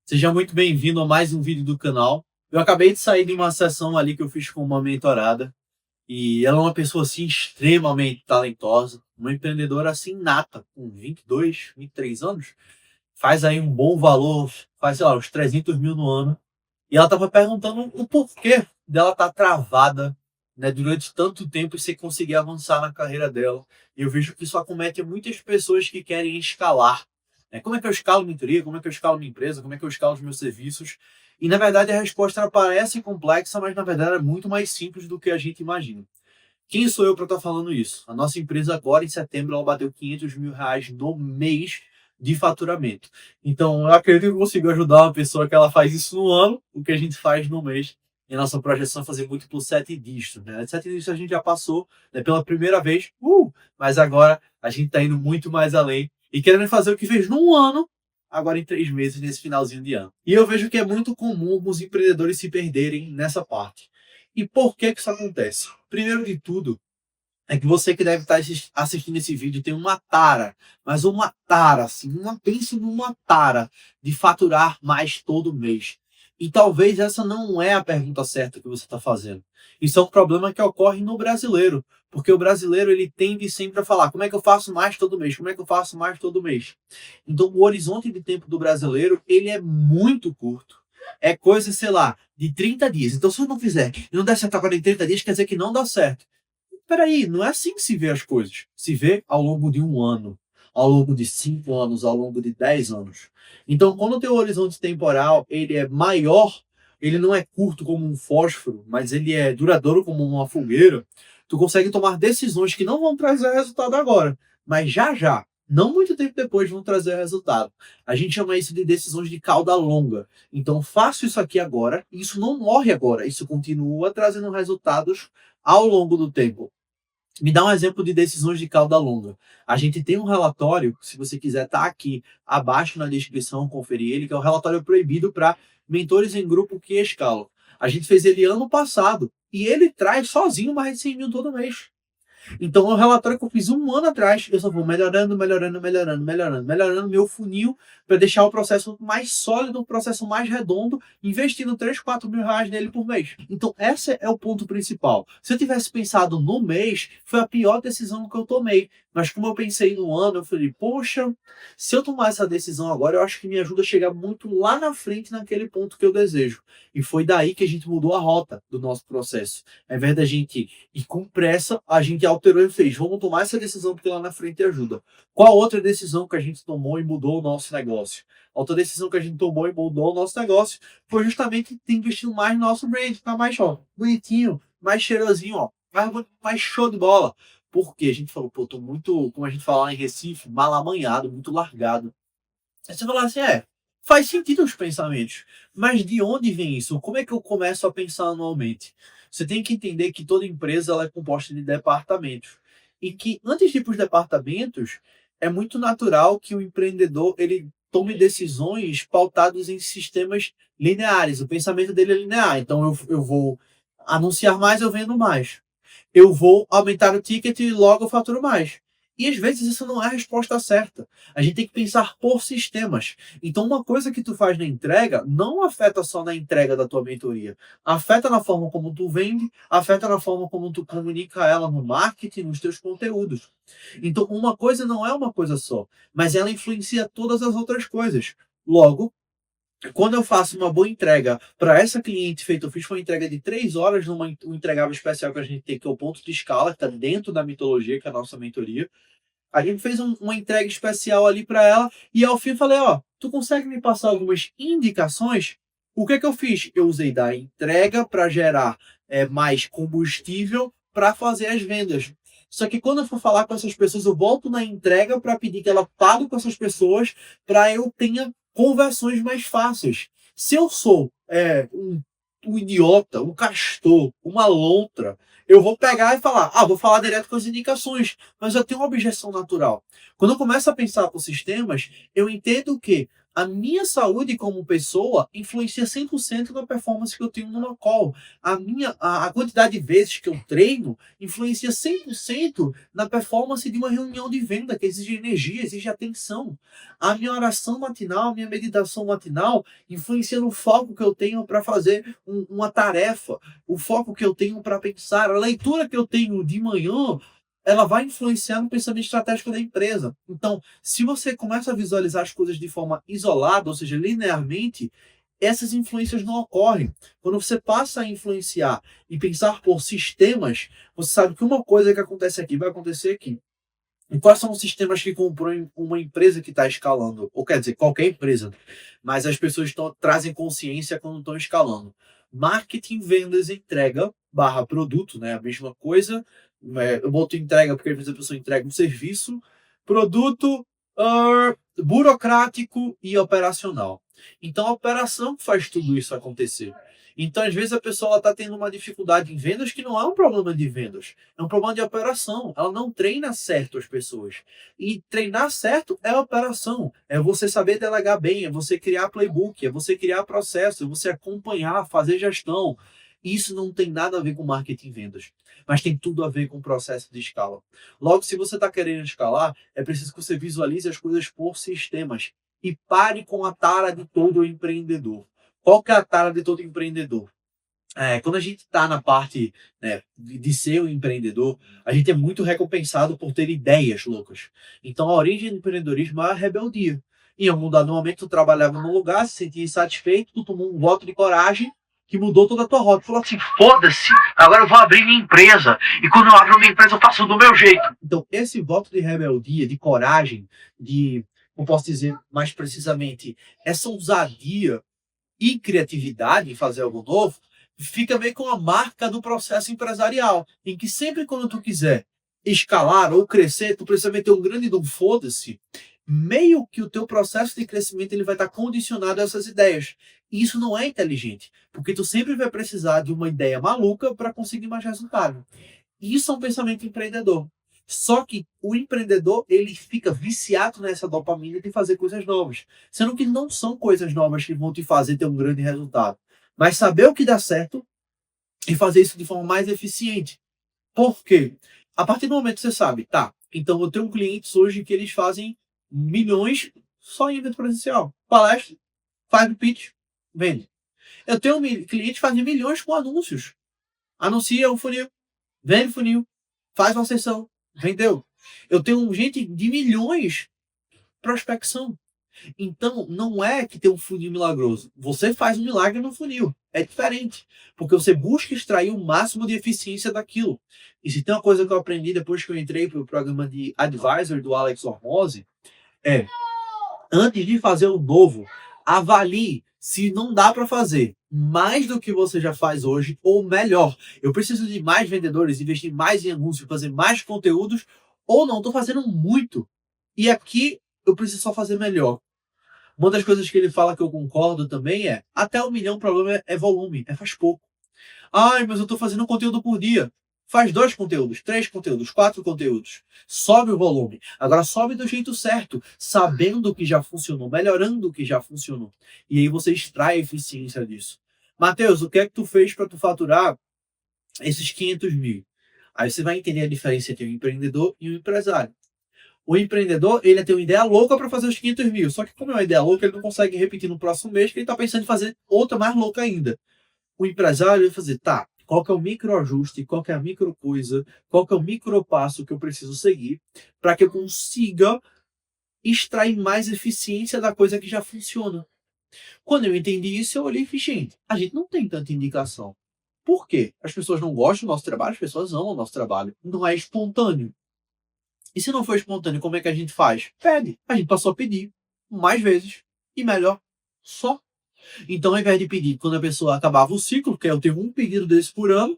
Seja muito bem-vindo a mais um vídeo do canal. Eu acabei de sair de uma sessão ali que eu fiz com uma mentorada e ela é uma pessoa assim extremamente talentosa, uma empreendedora assim nata, com 22, 23 anos, faz aí um bom valor, faz sei lá, uns 300 mil no ano. E ela estava perguntando o porquê dela estar travada, né, durante tanto tempo e sem conseguir avançar na carreira dela. E eu vejo que isso acomete muitas pessoas que querem escalar, né? Como é que eu escalo minha mentoria? Como é que eu escalo minha empresa? Como é que eu escalo os meus serviços? E na verdade a resposta ela parece complexa, mas na verdade é muito mais simples do que a gente imagina. Quem sou eu para estar falando isso? A nossa empresa agora, em setembro, ela bateu 500 mil reais no mês de faturamento. Então, eu acredito que eu consigo ajudar uma pessoa que ela faz isso no ano, o que a gente faz no mês. E a nossa projeção é fazer múltiplo 7 dígitos, né? 7 dígitos a gente já passou, né, pela primeira vez, mas agora a gente está indo muito mais além e querendo fazer o que fez num ano, agora em 3 meses, nesse finalzinho de ano. E eu vejo que é muito comum os empreendedores se perderem nessa parte. E por que que isso acontece? Primeiro de tudo, é que você que deve estar assistindo esse vídeo tem uma tara, mas uma tara, assim, pense numa tara de faturar mais todo mês. E talvez essa não é a pergunta certa que você está fazendo. Isso é um problema que ocorre no brasileiro, porque o brasileiro ele tende sempre a falar como é que eu faço mais todo mês, como é que eu faço mais todo mês. Então o horizonte de tempo do brasileiro ele é muito curto. É coisa, sei lá, de 30 dias. Então se eu não fizer e não der certo agora em 30 dias, quer dizer que não dá certo. Peraí, não é assim que se vê as coisas. Se vê ao longo de um ano, ao longo de 5 anos, ao longo de 10 anos. Então, quando o teu horizonte temporal ele é maior, ele não é curto como um fósforo, mas ele é duradouro como uma fogueira, tu consegue tomar decisões que não vão trazer resultado agora, mas já já, não muito tempo depois, vão trazer resultado. A gente chama isso de decisões de cauda longa. Então, faço isso aqui agora, e isso não morre agora, isso continua trazendo resultados ao longo do tempo. Me dá um exemplo de decisões de cauda longa. A gente tem um relatório, se você quiser, tá aqui abaixo na descrição, conferir ele, que é o relatório proibido para mentores em grupo que escalam. A gente fez ele ano passado e ele traz sozinho mais de 100 mil todo mês. Então, é um relatório que eu fiz um ano atrás, eu só vou melhorando, melhorando, melhorando, melhorando, melhorando meu funil para deixar o processo mais sólido, o processo mais redondo, investindo 3, 4 mil reais nele por mês. Então, esse é o ponto principal. Se eu tivesse pensado no mês, foi a pior decisão que eu tomei. Mas como eu pensei no ano, eu falei, poxa, se eu tomar essa decisão agora, eu acho que me ajuda a chegar muito lá na frente naquele ponto que eu desejo. E foi daí que a gente mudou a rota do nosso processo. Ao invés da gente ir com pressa, a gente alterou e fez, vamos tomar essa decisão porque lá na frente ajuda. Qual outra decisão que a gente tomou e mudou o nosso negócio? Outra decisão que a gente tomou e mudou o nosso negócio foi justamente ter investido mais no nosso brand, tá mais ó, bonitinho, mais cheirosinho, ó, mais show de bola. Porque a gente falou, pô, tô muito, como a gente fala lá em Recife, mal amanhado, muito largado. Aí você fala assim, faz sentido os pensamentos, mas de onde vem isso? Como é que eu começo a pensar anualmente? Você tem que entender que toda empresa ela é composta de departamentos e que antes de ir para os departamentos é muito natural que o empreendedor ele tome decisões pautadas em sistemas lineares. O pensamento dele é linear. Então eu vou anunciar mais, eu vendo mais. Eu vou aumentar o ticket e logo eu faturo mais. E às vezes isso não é a resposta certa. A gente tem que pensar por sistemas. Então, uma coisa que tu faz na entrega não afeta só na entrega da tua mentoria. Afeta na forma como tu vende, afeta na forma como tu comunica ela no marketing, nos teus conteúdos. Então, uma coisa não é uma coisa só, mas ela influencia todas as outras coisas. Logo, quando eu faço uma boa entrega para essa cliente feita, eu fiz uma entrega de 3 horas numa um entregável especial que a gente tem, que é o ponto de escala, que está dentro da mitologia, que é a nossa mentoria. A gente fez uma entrega especial ali para ela e ao fim eu falei, ó, tu consegue me passar algumas indicações? O que é que eu fiz? Eu usei da entrega para gerar mais combustível para fazer as vendas. Só que quando eu for falar com essas pessoas, eu volto na entrega para pedir que ela pague com essas pessoas para eu tenha conversões mais fáceis. Se eu sou um idiota, um castor, uma lontra, eu vou pegar e falar, vou falar direto com as indicações, mas eu tenho uma objeção natural. Quando eu começo a pensar por sistemas, eu entendo que A minha saúde como pessoa influencia 100% na performance que eu tenho numa call. A quantidade de vezes que eu treino influencia 100% na performance de uma reunião de venda, que exige energia, exige atenção. A minha oração matinal, a minha meditação matinal influencia no foco que eu tenho para fazer uma tarefa, o foco que eu tenho para pensar, a leitura que eu tenho de manhã, ela vai influenciar no pensamento estratégico da empresa. Então, se você começa a visualizar as coisas de forma isolada, ou seja, linearmente, essas influências não ocorrem. Quando você passa a influenciar e pensar por sistemas, você sabe que uma coisa que acontece aqui vai acontecer aqui. E quais são os sistemas que compõem uma empresa que está escalando? Ou quer dizer, qualquer empresa. Mas as pessoas trazem consciência quando estão escalando. Marketing, vendas, entrega, barra produto, né? A mesma coisa. Eu boto entrega porque às vezes a pessoa entrega um serviço. Produto, burocrático e operacional. Então a operação faz tudo isso acontecer. Então, às vezes, a pessoa está tendo uma dificuldade em vendas que não é um problema de vendas, é um problema de operação. Ela não treina certo as pessoas. E treinar certo é operação. É você saber delegar bem, é você criar playbook, é você criar processo, é você acompanhar, fazer gestão. Isso não tem nada a ver com marketing e vendas, mas tem tudo a ver com o processo de escala. Logo, se você está querendo escalar, é preciso que você visualize as coisas por sistemas e pare com a tara de todo empreendedor. Qual que é a tara de todo empreendedor? Quando a gente está na parte, né, de ser um empreendedor, a gente é muito recompensado por ter ideias loucas. Então, a origem do empreendedorismo é a rebeldia. Em algum dado momento, tu trabalhava num lugar, se sentia insatisfeito, tu tomou um voto de coragem que mudou toda a tua rota. Tu falou assim, foda-se, agora eu vou abrir minha empresa. E quando eu abro minha empresa, eu faço do meu jeito. Então, esse voto de rebeldia, de coragem, como posso dizer mais precisamente, essa ousadia e criatividade em fazer algo novo, fica meio com a marca do processo empresarial, em que sempre quando tu quiser escalar ou crescer, tu precisa meter um grande do foda-se, meio que o teu processo de crescimento ele vai estar condicionado a essas ideias. E isso não é inteligente, porque tu sempre vai precisar de uma ideia maluca para conseguir mais resultado. Isso é um pensamento empreendedor. Só que o empreendedor, ele fica viciado nessa dopamina de fazer coisas novas. Sendo que não são coisas novas que vão te fazer ter um grande resultado. Mas saber o que dá certo e fazer isso de forma mais eficiente. Por quê? A partir do momento que você sabe, tá, então eu tenho clientes hoje que eles fazem milhões só em evento presencial. Palestra, faz pitch, vende. Eu tenho clientes que fazem milhões com anúncios. Anuncia um funil, vende funil, faz uma sessão, vendeu. Eu tenho gente de milhões prospecção. Então, não é que tem um funil milagroso. Você faz um milagre no funil. É diferente. Porque você busca extrair o máximo de eficiência daquilo. E se tem uma coisa que eu aprendi depois que eu entrei para o programa de Advisor do Alex Hormozzi, antes de fazer o novo, avalie se não dá para fazer mais do que você já faz hoje ou melhor. Eu preciso de mais vendedores, investir mais em anúncios, fazer mais conteúdos ou não, estou fazendo muito. E aqui eu preciso só fazer melhor. Uma das coisas que ele fala que eu concordo também é, até 1 milhão o problema é volume, faz pouco. Ai, mas eu estou fazendo um conteúdo por dia. Faz 2 conteúdos, 3 conteúdos, 4 conteúdos. Sobe o volume. Agora sobe do jeito certo, sabendo o que já funcionou, melhorando o que já funcionou. E aí você extrai a eficiência disso. Matheus, o que é que tu fez para tu faturar esses 500 mil? Aí você vai entender a diferença entre um empreendedor e um empresário. O empreendedor, ele tem uma ideia louca para fazer os 500 mil. Só que como é uma ideia louca, ele não consegue repetir no próximo mês, porque ele está pensando em fazer outra mais louca ainda. O empresário vai fazer, tá, qual que é o microajuste, qual que é a micro coisa, qual que é o micro passo que eu preciso seguir para que eu consiga extrair mais eficiência da coisa que já funciona. Quando eu entendi isso, eu olhei e fiz, gente, a gente não tem tanta indicação. Por quê? As pessoas não gostam do nosso trabalho, as pessoas amam o nosso trabalho. Não é espontâneo. E se não for espontâneo, como é que a gente faz? Pede. A gente passou a pedir mais vezes e melhor só. Então, ao invés de pedir quando a pessoa acabava o ciclo, que eu tenho um pedido desse por ano,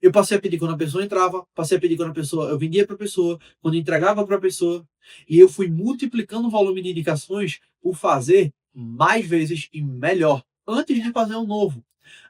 eu passei a pedir quando a pessoa entrava, passei a pedir quando eu vendia para a pessoa, quando entregava para a pessoa, e eu fui multiplicando o volume de indicações por fazer mais vezes e melhor, antes de fazer um novo.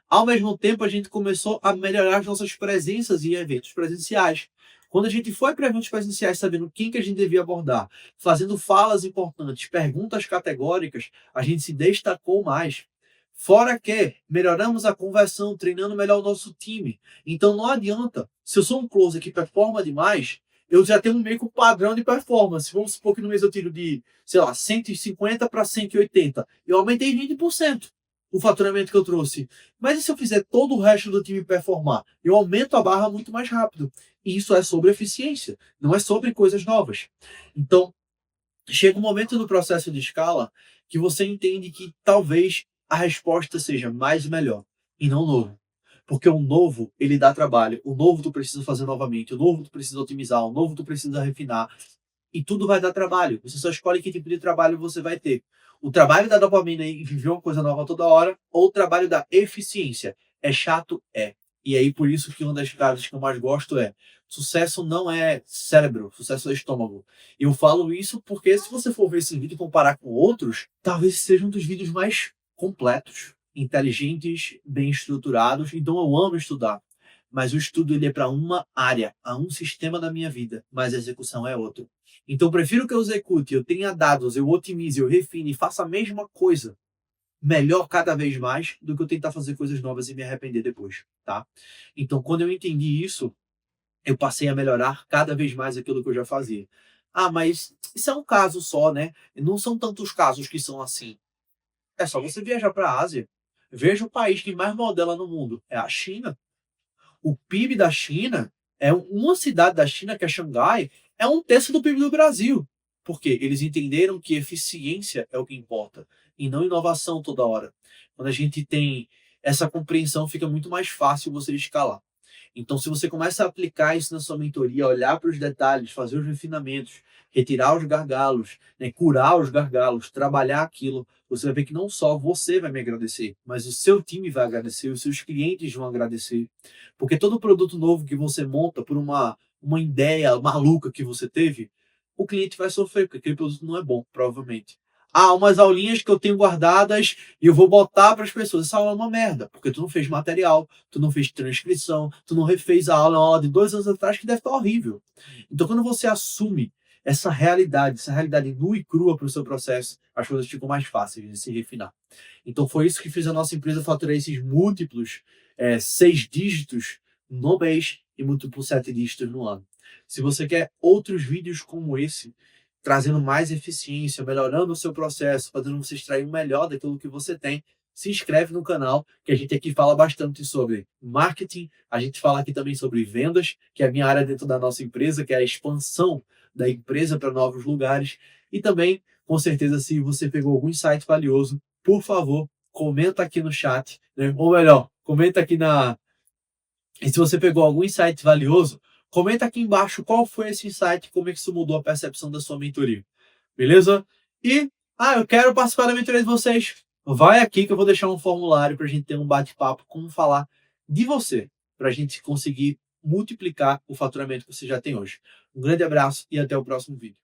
Ao mesmo tempo, a gente começou a melhorar as nossas presenças em eventos presenciais. Quando a gente foi para eventos presenciais sabendo quem que a gente devia abordar, fazendo falas importantes, perguntas categóricas, a gente se destacou mais. Fora que melhoramos a conversão, treinando melhor o nosso time. Então não adianta, se eu sou um closer que performa demais, eu já tenho meio que um padrão de performance. Vamos supor que no mês eu tiro de, sei lá, 150 para 180. Eu aumentei 20% o faturamento que eu trouxe. Mas e se eu fizer todo o resto do time performar? Eu aumento a barra muito mais rápido. E isso é sobre eficiência, não é sobre coisas novas. Então, chega um momento no processo de escala que você entende que talvez a resposta seja mais e melhor, e não novo. Porque o novo, ele dá trabalho. O novo tu precisa fazer novamente. O novo tu precisa otimizar. O novo tu precisa refinar. E tudo vai dar trabalho. Você só escolhe que tipo de trabalho você vai ter. O trabalho da dopamina e viver uma coisa nova toda hora, ou o trabalho da eficiência. É chato? É. E aí, por isso que uma das frases que eu mais gosto é: sucesso não é cérebro, sucesso é estômago. Eu falo isso porque se você for ver esse vídeo e comparar com outros, talvez seja um dos vídeos mais completos, inteligentes, bem estruturados. Então eu amo estudar. Mas o estudo ele é para uma área, a um sistema da minha vida, mas a execução é outro. Então eu prefiro que eu execute, eu tenha dados, eu otimize, eu refine e faça a mesma coisa melhor cada vez mais do que eu tentar fazer coisas novas e me arrepender depois, tá? Então quando eu entendi isso, eu passei a melhorar cada vez mais aquilo que eu já fazia. Ah, mas isso é um caso só, né? Não são tantos casos que são assim. É só você viajar para a Ásia. Veja o país que mais modela no mundo. É a China. O PIB da China, uma cidade da China, que é Xangai, é um terço do PIB do Brasil. Por quê? Eles entenderam que eficiência é o que importa, e não inovação toda hora. Quando a gente tem essa compreensão, fica muito mais fácil você escalar. Então, se você começa a aplicar isso na sua mentoria, olhar para os detalhes, fazer os refinamentos, retirar os gargalos, né, curar os gargalos, trabalhar aquilo, você vai ver que não só você vai me agradecer, mas o seu time vai agradecer, os seus clientes vão agradecer. Porque todo produto novo que você monta por uma ideia maluca que você teve, o cliente vai sofrer, porque aquele produto não é bom, provavelmente. Ah, umas aulinhas que eu tenho guardadas e eu vou botar para as pessoas. Essa aula é uma merda, porque tu não fez material, tu não fez transcrição, tu não refez a aula, uma aula de 2 anos atrás que deve estar horrível. Então, quando você assume essa realidade nua e crua para o seu processo, as coisas ficam mais fáceis de se refinar. Então, foi isso que fez a nossa empresa faturar esses múltiplos 6 dígitos no mês e múltiplos 7 dígitos no ano. Se você quer outros vídeos como esse, trazendo mais eficiência, melhorando o seu processo, fazendo você extrair o melhor daquilo que você tem, se inscreve no canal, que a gente aqui fala bastante sobre marketing, a gente fala aqui também sobre vendas, que é a minha área dentro da nossa empresa, que é a expansão da empresa para novos lugares, e também, com certeza, se você pegou algum insight valioso, por favor, comenta aqui no chat, né? Ou melhor, comenta aqui e se você pegou algum insight valioso, comenta aqui embaixo qual foi esse insight, como é que isso mudou a percepção da sua mentoria. Beleza? E, eu quero participar da mentoria de vocês. Vai aqui que eu vou deixar um formulário para a gente ter um bate-papo, como falar de você, para a gente conseguir multiplicar o faturamento que você já tem hoje. Um grande abraço e até o próximo vídeo.